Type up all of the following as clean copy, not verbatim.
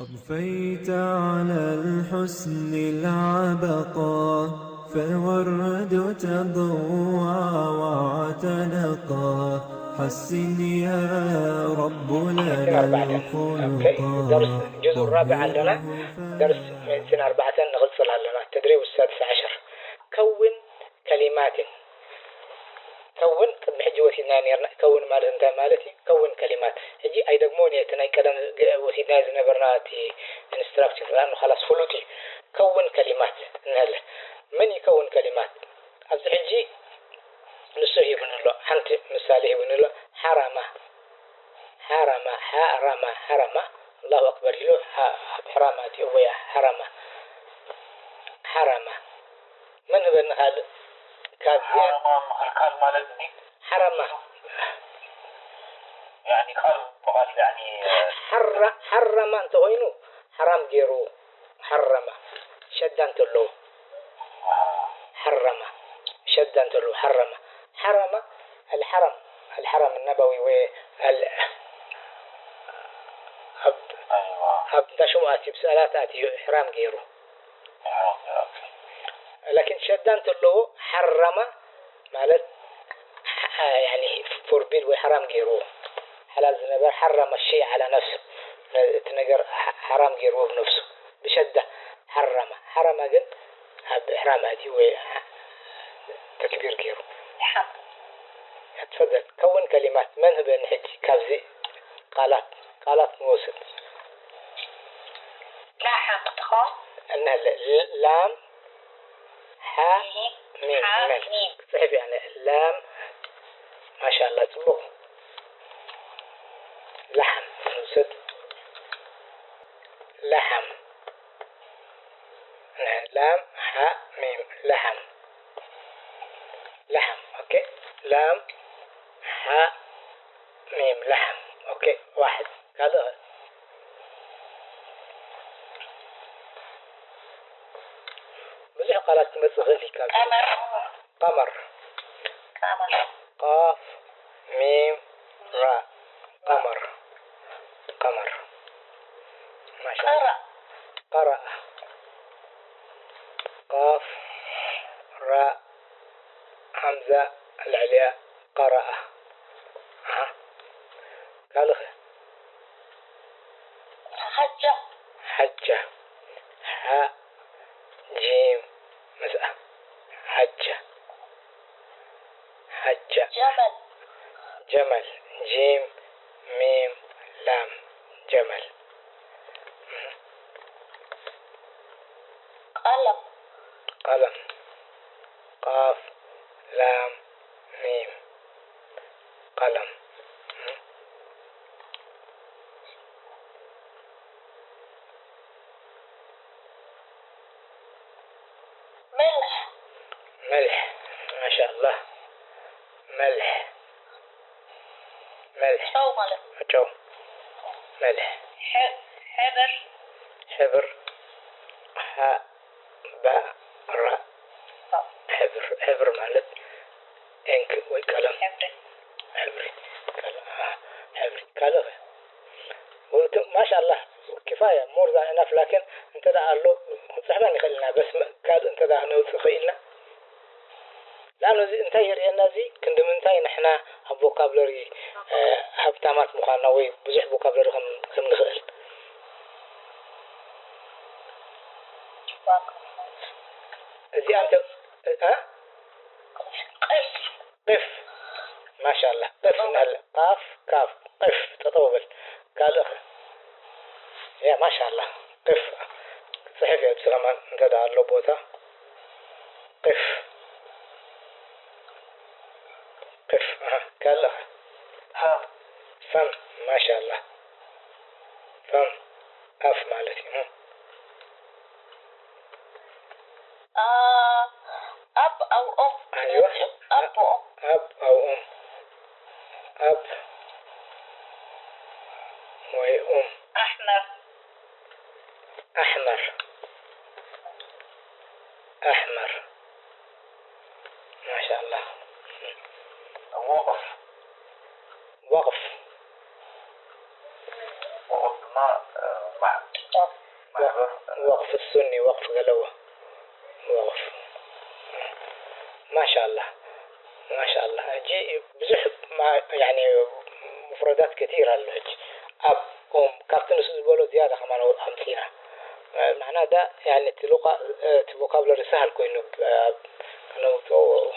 أضفيت على الحسن العبقى، فالورد تضوى واعتنقا. حسن يا رب لنا الخلقا. درس الجزء الرابع عندنا درس من سنة 4 نغسل لنا التدريب السادس عشر. كون كلمات. كون بحج وسيدنا نيرنا كون مال انت مالتي كون كلمات يجي اي دغموني تناي كلام وسيدنا زنبرناتي انستراكشن لانه خلاص فلوتي كون كلمات نهله من يكون كلمات از حجي نسوي بنلو انت مثاله بنلو حرمه حرمه حرمه حرمه الله اكبر له حراماتي ويا حرمه حرمه من بن هذا كان مالتني حرمه يعني كان بغال يعني حرم انت وينو حرام جيرو حرم شدنت له حرم شدنت له حرم الحرم النبوي وال هب تشواتي بسالاتي حرام جيرو لكن شدنت له حرم مالت يعني فوربيد وحرام جيرو حلال زنبر حرم الشيء على نفسه تنقر حرام جيرو بنفسه بشدة حرم قد إحرام هاتي وتكبير جيرو تفضل كون كلمات من هو بنحكي كذي قالت موسد أنها لام ها ميم صحيح يعني لام ما شاء الله تبقى لحم نسد لحم لام ها ميم لحم اوكي لام ها ميم لحم اوكي واحد هذا بزح قالت مثل قمر قاف ميم راء قمر ما شاء الله قرأ قاف راء همزة العليا قرأ قالوا حجة ها جيم مسألة حجة جمل جيم ميم لام جمل قلم قاف لام ميم قلم ملح ما شاء الله ملح جو ملح حبر حاء باء راء حبر مالت انك وكلام حبري كلام ما شاء الله كفاية مور ذا انف لكن انت ده قال له صحباني خلينا بس قال انت ده نوصخينا لانه انت يرينا زي كند منتاي نحنا فوكابلري هبتامات مخانا وي بزح فوكابلري خم نخل زي انت ها قف ما شاء الله قف من قاف كاف قف تطول قال يا ما شاء الله قف صحيح يا سليمان انت ده له بوتا قف قال فم ما شاء الله فم أف مالتي أب أو أم. أيوة أب أو أم أب وأم أحمر ما شاء الله وقف وقف ما وقف السني، وقف قلوة، وقف. ما شاء الله ما شاء الله. جي بزح ما يعني مفردات كثيرة الحج. أب كابتن أسود بولو زيادة كمان أمثلة. معناه ده يعني تبوكابلر سهل كونه كانوا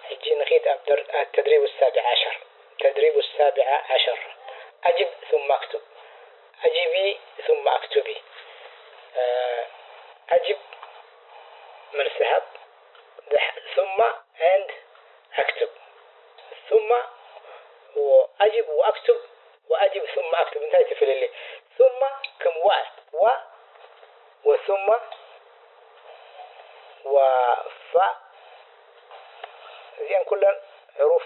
حجي نخيت التدريب السابع عشر. التدريب السابع عشر: أجب ثم أكتب، أجبي ثم أكتبي. أجب من السحب، ثم and أكتب، ثم وأجب وأكتب، وأجب ثم أكتب. انتهي تفعيل اللي ثم كم وثم وفاء زين كلها حروف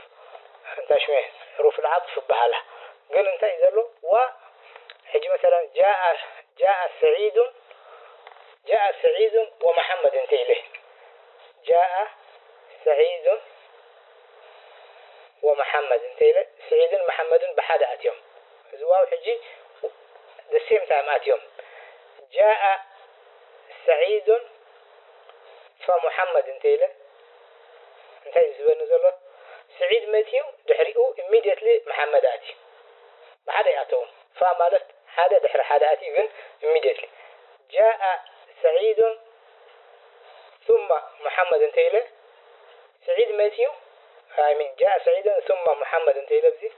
انت شويه حروف العطف بحالها. قل انت إذا له وحجي مثلا جاء سعيد ومحمد انت إليه. جاء سعيد ومحمد انت إليه. سعيد محمد بحاد أتيهم زواو حجي the same time أتيهم. جاء سعيد فمحمد انت إليه. انت زواو نزله سعيد ماتيو دحريقو immediately محمد آتي بعد يأتون فمالت هذا دحر هذا آتي even immediately. جاء سعيد ثم محمد انتهي سعيد ماتيو جاء سعيد ثم محمد انتهي بزي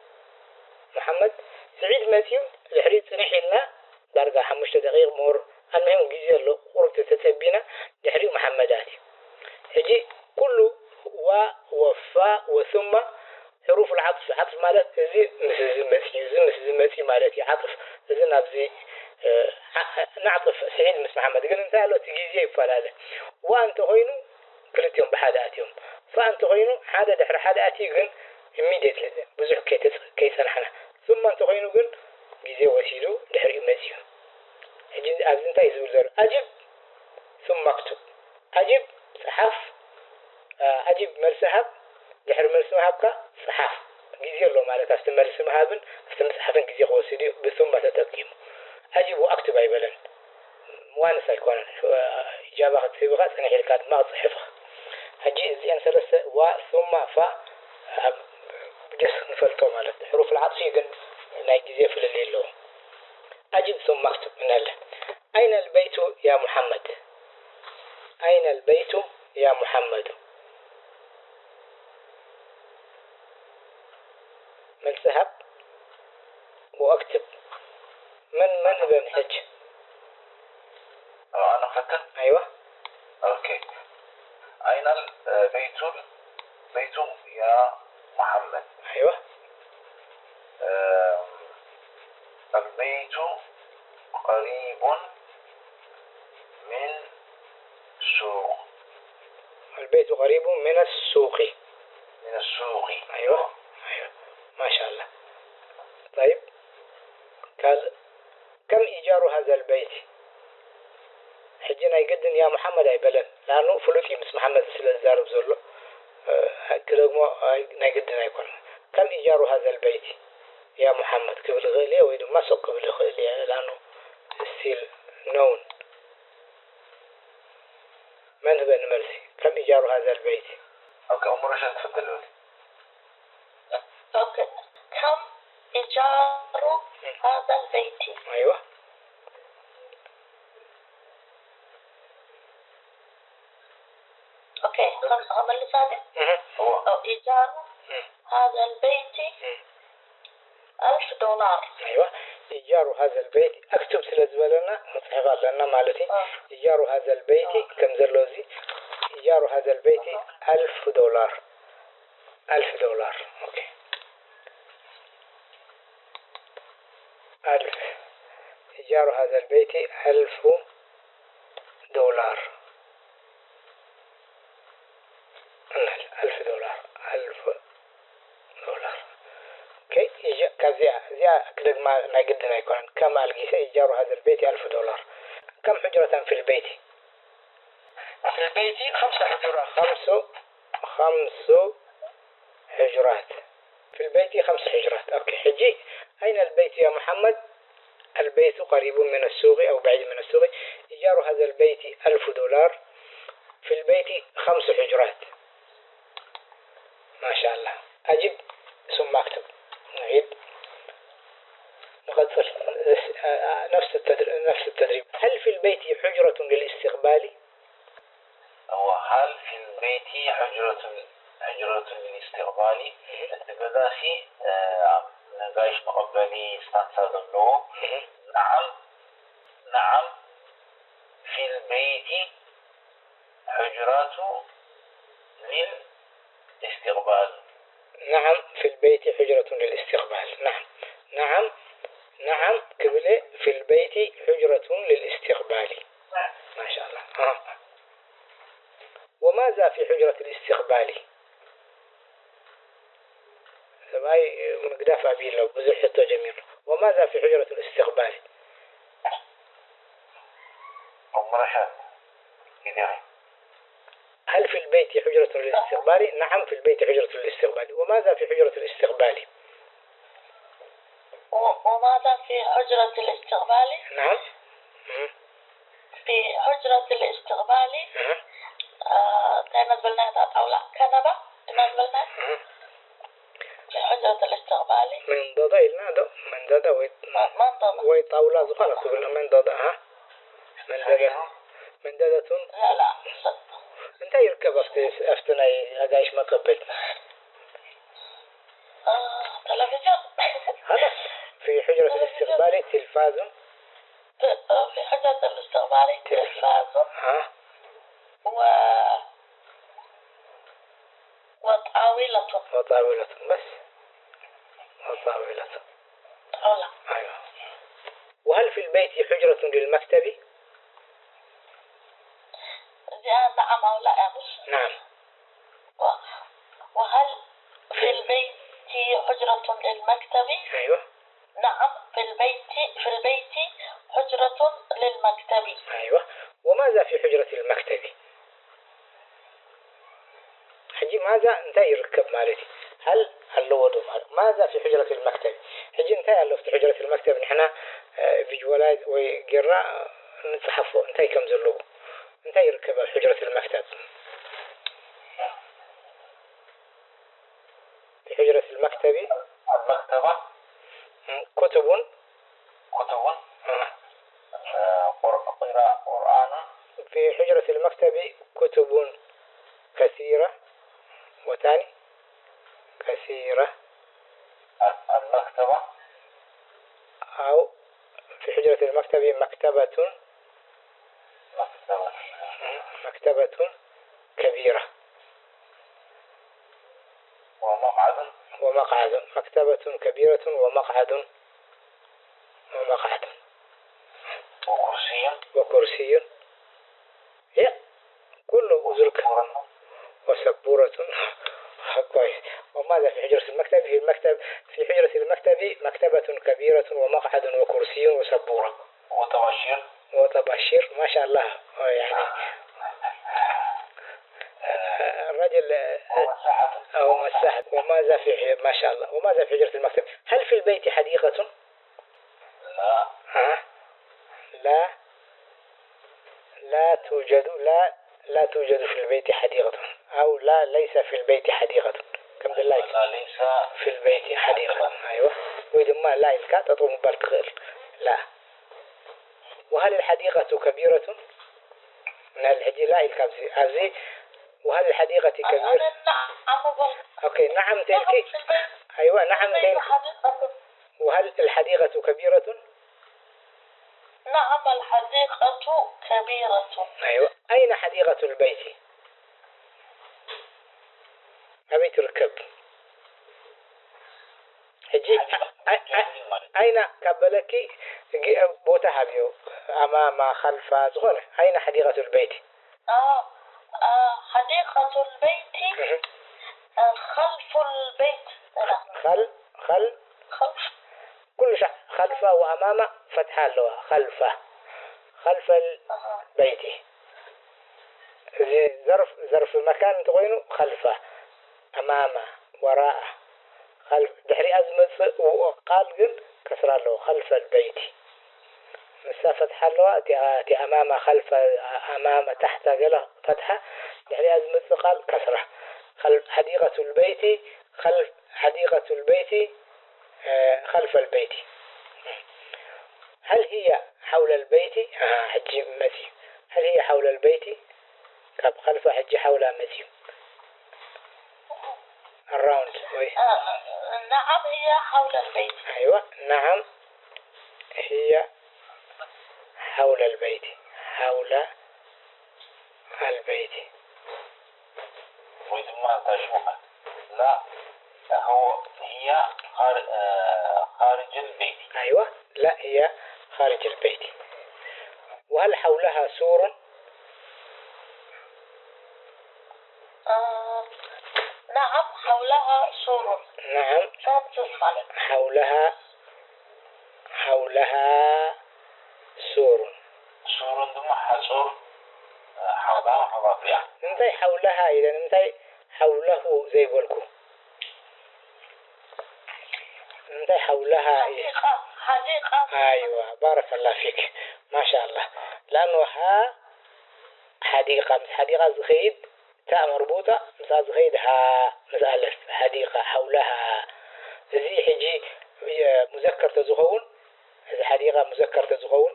محمد سعيد ماتيو دحريق سنحي لنا درجة 5 دقيقة مور. المهم جيزي له قربت تتبينا دحريق محمد آتي. هجي كله وفاء وثم حروف العطف. عطف مالت زي مثل مالتي عطف زي نابزي نعطف سعيد مس محمد. قال انت له تجيزي فلاله وانت هينو كلتيهم بحاداتهم فانت هينو حدا دحر حاداتي قن immediately بزح كيس نحنا ثم انت هينو قن جيزي وسيلو دحر مزيو. هجي ابز انت يزول اجب ثم اكتب. اجب صحف أجيب مرسحب دحر مرسحبك صحف جزير له مالك استمر مرسحبن استمسحبن جزير وسيدي بثم تتقيم. أجيب وأكتب أي بلن وانا سيكون إجابة تسيبها سنة حركات ما صحفها. هجي زين ثلاثة وثم جس نفلتو مالك حروف العطف يقن نايجزي في الليل له. أجيب ثم أكتب من الله. أين البيت يا محمد؟ أين البيت يا محمد؟ من سحب وأكتب من هذا الحج. أنا فكر. أيوة. أوكي. أين البيت يا محمد؟ أيوة. البيت قريب من السوق. البيت قريب من السوق. من السوق. أيوة. ما شاء الله. طيب قال كم إيجار هذا البيت؟ حجنا يقدم يا محمد أي بلد لأنه فلوتي مس محمد سلزار بزرله كده ما نقدم يكون كم إيجار هذا البيت يا محمد قبل غليه ويدو ما سوق قبل غليه لأنه still known. من هو المرسي كم إيجار هذا البيت؟ أوكي أم رشد تفضلوا. أوكي كم إيجار هذا البيت؟ أيوة. أوكي هم اللي فاتت. أو إيجار هذا البيت $1000. أيوة. إيجار هذا البيت أكتب سلزبة لنا مصحفات لنا مالتي. إيجار هذا البيت كم زرلوزي؟ إيجار هذا البيت $1000. $1000. أوكي. 1000. إيجار هذا البيت $1000. $1000. $1000. اوكي كذا كده ما قدنا يكون كم الجيسة إيجار هذا البيت $1000. كم حجرة في البيت؟ في البيت 5 حجرات. 5 حجرات في البيت 5 حجرات. اوكي حجي أين البيت يا محمد؟ البيت قريب من السوق أو بعيد من السوق. إيجار هذا البيت $1000. في البيت 5 حجرات. ما شاء الله. أجب ثم أكتب. نعيد. نفس التدريب. هل في البيت حجرة للاستقبال؟ وهل في البيت حجرة للاستقبال؟ التقداسي نقاش مقبلي استنساد له. نعم في البيت حجرات للاستقبال. نعم في البيت حجرة للاستقبال. نعم قبل في البيت حجرة للاستقبال. ما شاء الله. وماذا في حجرة الاستقبال؟ سباي مقداف أبيل لو بزر حتى جميل. وماذا في حجرة الاستقبال؟ هل في البيت حجرة للاستقبال؟ نعم في البيت حجرة للاستقبال. وماذا في حجرة الاستقبال؟ وماذا في حجرة الاستقبال؟ نعم. في حجرة الاستقبال نزلنا أو لا كنبة نزلنا في حجرة الاستقبال من ضد إلنا من ضد ويطاولة زخانة تقول من ضد من ضد لا انت يركب افتنا اجايش ما قبل تلفزيون. خلاص. في حجرة الاستقبال تلفاز. في حجرة الاستقبال تلفاز وطاولة بس. وطاولة. طاولة. أيوة. وهل في البيت حجرة للمكتب؟ نعم أو لا يا مش. نعم. وهل في البيت حجرة للمكتب؟ أيوة. نعم في البيت حجرة للمكتب. أيوة. وماذا في حجرة المكتب؟ حجي ماذا انت يركب مالتي. هل اللودو ماذا في حجرة المكتب؟ حجي انت اللي في حجرة المكتب نحن فيجوالات وقراء نصحفه انت كم زلو انت يركب حجرة المكتب. في حجرة المكتب المكتبة كتب قرآن. في حجرة المكتب كتب كثيرة. وثاني كثيرة. المكتبة أو في حجرة المكتب مكتبة كبيرة. ومقعد. مكتبة كبيرة ومقعد. وكرسي. هي كله أزرك. وسبورة. كويس. وماذا في حجرة المكتب؟ في حجرة المكتب مكتبة كبيرة ومقعد وكرسي وسبورة. وطباشير. ما شاء الله. يعني الرجل أو مساحة. وماذا في ما شاء الله. وماذا في حجرة المكتب؟ هل في البيت حديقة؟ لا توجد. لا توجد في البيت حديقة. أو لا ليس في البيت حديقة. كم دلائك؟ لا ليس في البيت حديقة. أيوة. وإذا ما لا إلكات أطلب بالك غير. لا. وهل الحديقة كبيرة؟ من الحديقة لا إلكات هذه. وهل الحديقة كبيرة؟ أوكي. نعم تلك. أيوة نعم تلك. وهل الحديقة كبيرة؟ نعم الحديقة كبيرة. أيوة. أين حديقة البيت؟ أبي تركب. هجي أين قبلك بوتها بيو أمام خلف زغل. أين حديقة البيت؟ حديقة البيت خلف البيت. خلف كل شيء خلفه وأمامه فتحة اللغة خلف البيت. ظرف المكان تقولينه خلفه أمامه وراءه خلف دحري أزمة وقال كسر له خلف البيت. مسا فتحة له تي أمام خلف أمام تحت قله فتحة يعني أزمة قال كسرة خلف حديقة البيت خلف حديقة البيت خلف البيت. هل هي حول البيت؟ حجي مسي. هل هي حول البيت؟ كاب خلف حجي حولها مسي. الراوند. نعم هي حول البيت. أيوة نعم هي حول البيت. حول البيت. وإذا ما تشوفها لا هي خارج البيت. أيوة لا هي خارج البيت. وهل حولها سور؟ نعم حولها سور. نعم حولها سور. سور ثم حصور حولها حوافيا. نمتي حولها إذا نمتي حوله زي بولكو. نمتي حولها حديقة. أيوة بارك الله فيك ما شاء الله. لأنه حديقة زخيد تاء مربوطة مثل زخيد مثل ألف حديقة حولها زي حجي مذكر تزخون. إذا حديقة مذكر تزخون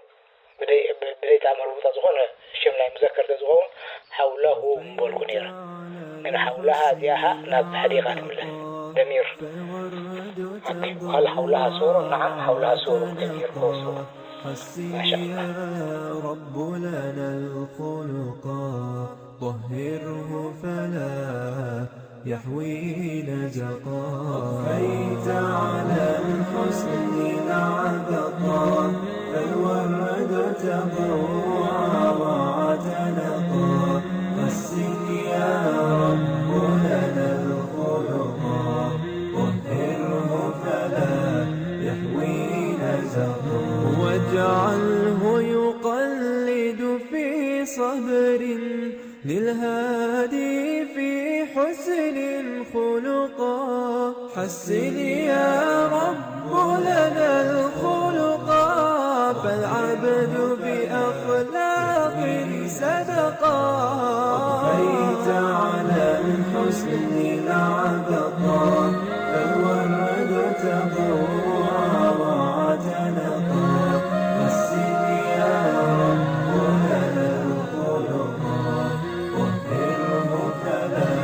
بدي تاء مربوطة زخون شملة مذكر تزخون حوله بولكونيرا من حولها زياها ناب حديقة كاملة دمير. هل حولها سور؟ نعم حولها سور دمير سور. حسن يا رب لنا الخلقا طهره فلا يحوي نزقا. أضفيت على الحسن العبقا فالورد تضوع واعتنقا. حسن يا رب لنا الخلقا طهره فلا يحوي نزقا. واجعله يقلد في صبر للهادي في حسن خلقا. حسن يا رب لنا الخلقا فالعبد بأخلاق صدقا. أضفيت على الحسن العبقا فالورد تضوع واعتنقا. حسن يا رب لنا الخلقا طهره فلا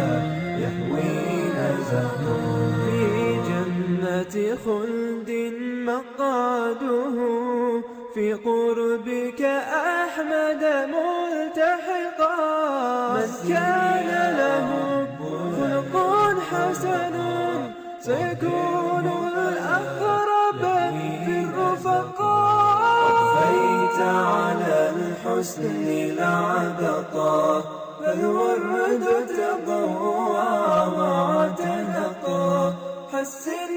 يحوي نزقا. في جنة خلد مقعده في قربك أحمد ملتحقا. من كان له خلق حسن سيكون الأقرب في الرفقاء. أضفيت على الحسن العبقا فالورد تضوع واعتنقا. حسن